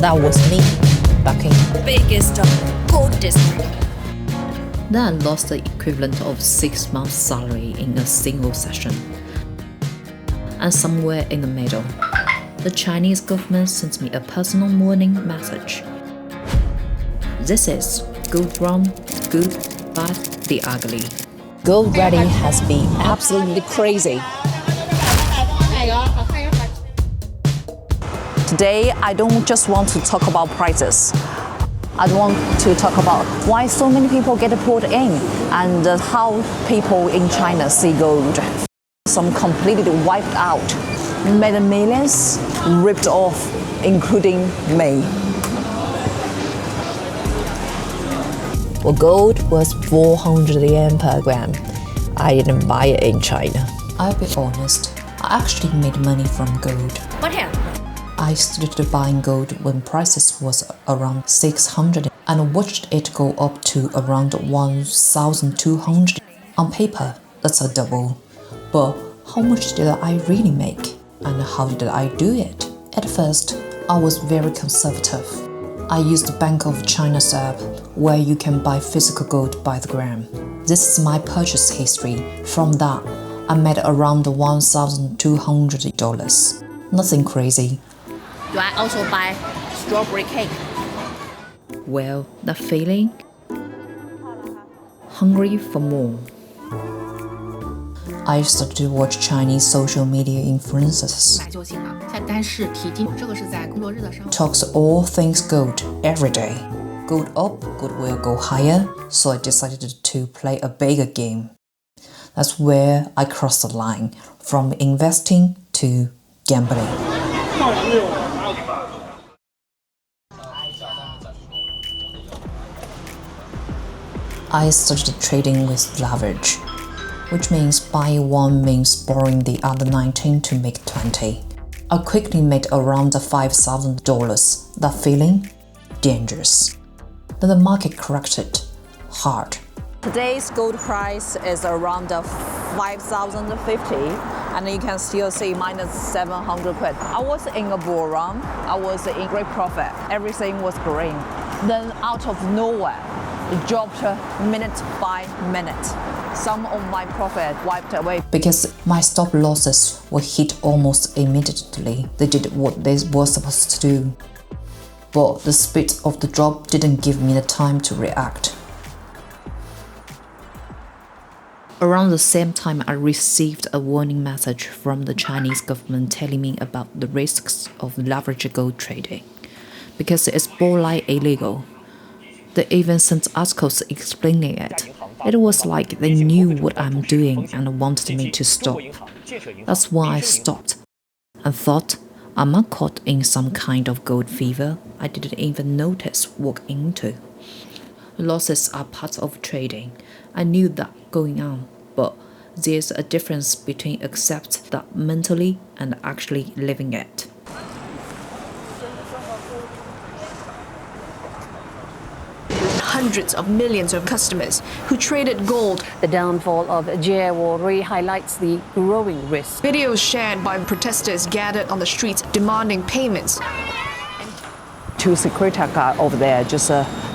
That was me back in the biggest gold district. Then I lost the equivalent of 6 months' salary in a single session. And somewhere in the middle, the Chinese government sent me a personal warning message. This is good from good, bad, the ugly. Gold ready has been absolutely crazy. Today, I don't just want to talk about prices. I want to talk about why so many people get pulled in and how people in China see gold. Some completely wiped out, made millions, ripped off, including me. Well, gold was 400 yen per gram. I didn't buy it in China. I'll be honest, I actually made money from gold. What happened? I started buying gold when prices was around 600 and watched it go up to around 1,200. On paper, that's a double. But how much did I really make? And how did I do it? At first, I was very conservative. I used the Bank of China's app, where you can buy physical gold by the gram. This is my purchase history. From that, I made around $1,200. Nothing crazy. Do I also buy strawberry cake? Well, that feeling? Hungry for more. I started to watch Chinese social media influencers. Talks all things gold every day. Gold up, gold will go higher, so I decided to play a bigger game. That's where I crossed the line from investing to gambling. I started trading with leverage, which means buy one means borrowing the other 19 to make 20. I quickly made around $5,000. That feeling? Dangerous. Then the market corrected hard. Today's gold price is around 5,050, and you can still see minus 700 quid. I was in a bull run. I was in great profit. Everything was green. Then out of nowhere, it dropped minute by minute. Some of my profit wiped away. Because my stop losses were hit almost immediately. They did what they were supposed to do. But the speed of the drop didn't give me the time to react. Around the same time, I received a warning message from the Chinese government telling me about the risks of leverage gold trading, because it's borderline illegal. They even sent articles explaining it. It was like they knew what I'm doing and wanted me to stop. That's why I stopped and thought, am I caught in some kind of gold fever I didn't even notice walk into? Losses are part of trading. I knew that going on, but there's a difference between accept that mentally and actually living it. Hundreds of millions of customers who traded gold. The downfall of JWR highlights the growing risk. Videos shared by protesters gathered on the streets demanding payments. Two security guards over there just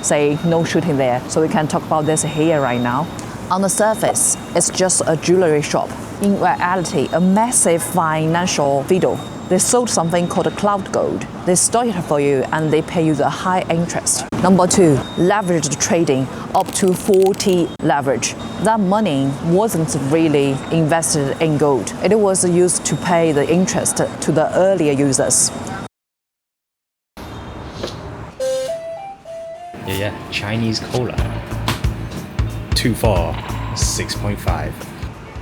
say no shooting there, so we can talk about this here right now. On the surface, it's just a jewelry shop. In reality, a massive financial fiddle. They sold something called a cloud gold. They store it for you and they pay you the high interest. Number two, leveraged trading, up to 40 leverage. That money wasn't really invested in gold. It was used to pay the interest to the earlier users. Yeah, Chinese cola. Too far, 6.5.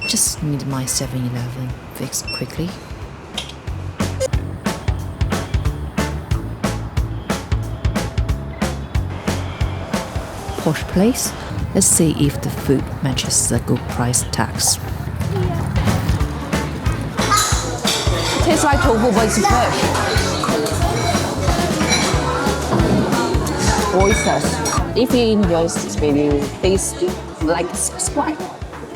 Just need my 7-Eleven fixed quickly. Posh place. Let's see if the food matches the good price tags. Tastes like tofu, but it's fish. Oysters. If you enjoy this video, please like, subscribe.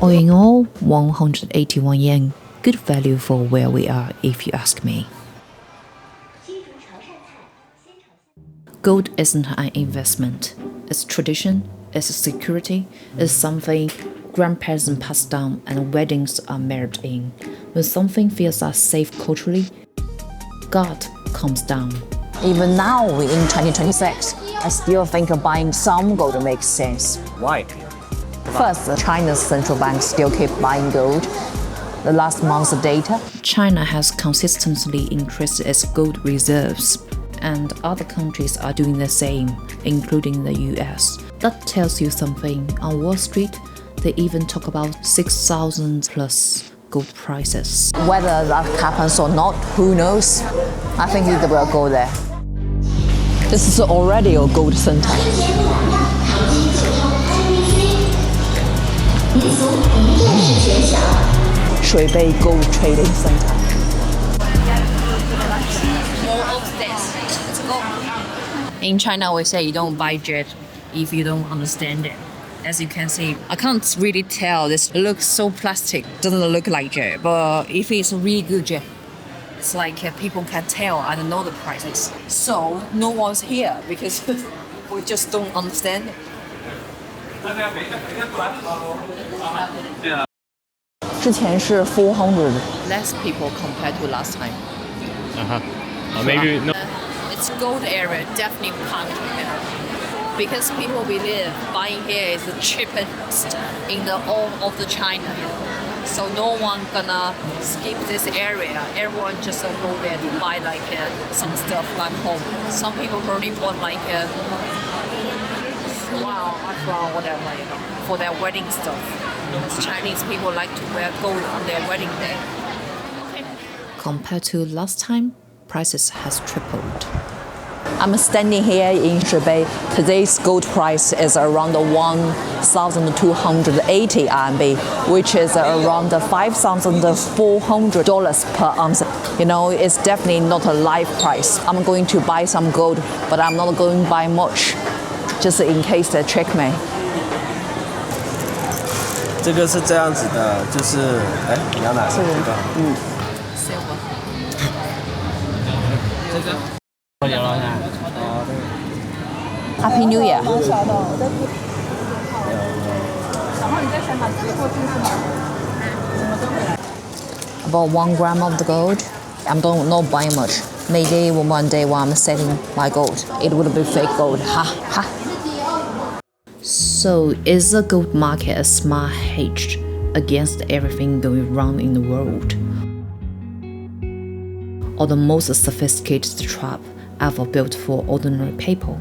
All in all, 181 yen. Good value for where we are, if you ask me. Gold isn't an investment. It's tradition, it's security, it's something grandparents pass down and weddings are married in. When something feels unsafe culturally, God comes down. Even now, in 2026, I still think buying some gold makes sense. Why? First, China's central bank still keep buying gold. The last month's data, China has consistently increased its gold reserves, and other countries are doing the same, including the US. That tells you something. On Wall Street, they even talk about 6,000 plus gold prices. whether that happens or not, who knows? I think it will go there. This is already a gold center. Shuibei Gold Trading Center. In China, we say you don't buy jet if you don't understand it. As you can see, I can't really tell. This looks so plastic. Doesn't look like jet, but if it's a really good jet, it's like people can tell and know the prices. So no one's here because we just don't understand it. 之前是400. Less people compared to last time. Maybe no. It's gold area, definitely pumped here. Because people believe buying here is the cheapest in the all of the China. So no one gonna skip this area. Everyone just go there to buy like some stuff back home. Some people probably bought like whatever, for their wedding stuff. Because Chinese people like to wear gold on their wedding day. Compared to last time, prices has tripled. I'm standing here in Shuibei. Today's gold price is around 1,280 RMB, which is around $5,400 per ounce. You know, it's definitely not a live price. I'm going to buy some gold, but I'm not going to buy much, just in case they trick me. 这个是这样子的，就是你要哪个？这个Happy New Year. About 1 gram of the gold. I'm not buying much. Maybe one day when I'm selling my gold, it would be fake gold. Ha ha. So is the gold market a smart hedge against everything going wrong in the world? Or the most sophisticated trap ever built for ordinary people?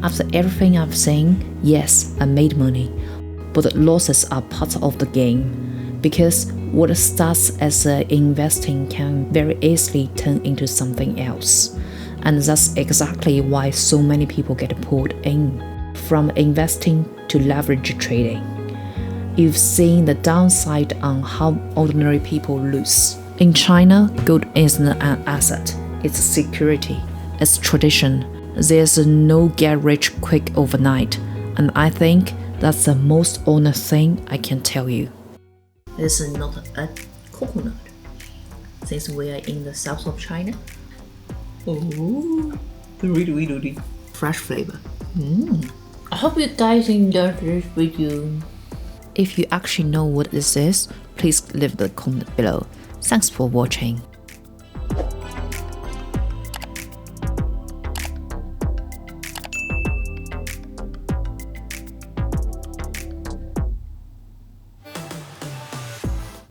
After everything I've seen, yes, I made money, but the losses are part of the game, because what starts as investing can very easily turn into something else, and that's exactly why so many people get pulled in. From investing to leverage trading, you've seen the downside on how ordinary people lose. In China, gold isn't an asset, it's security, it's tradition. There's no get rich quick overnight, and I think that's the most honest thing I can tell you. This is not a coconut, since we are in the south of China. Oh, fresh flavor. I hope you guys enjoyed this video. If you actually know what this is, please leave the comment below. Thanks for watching.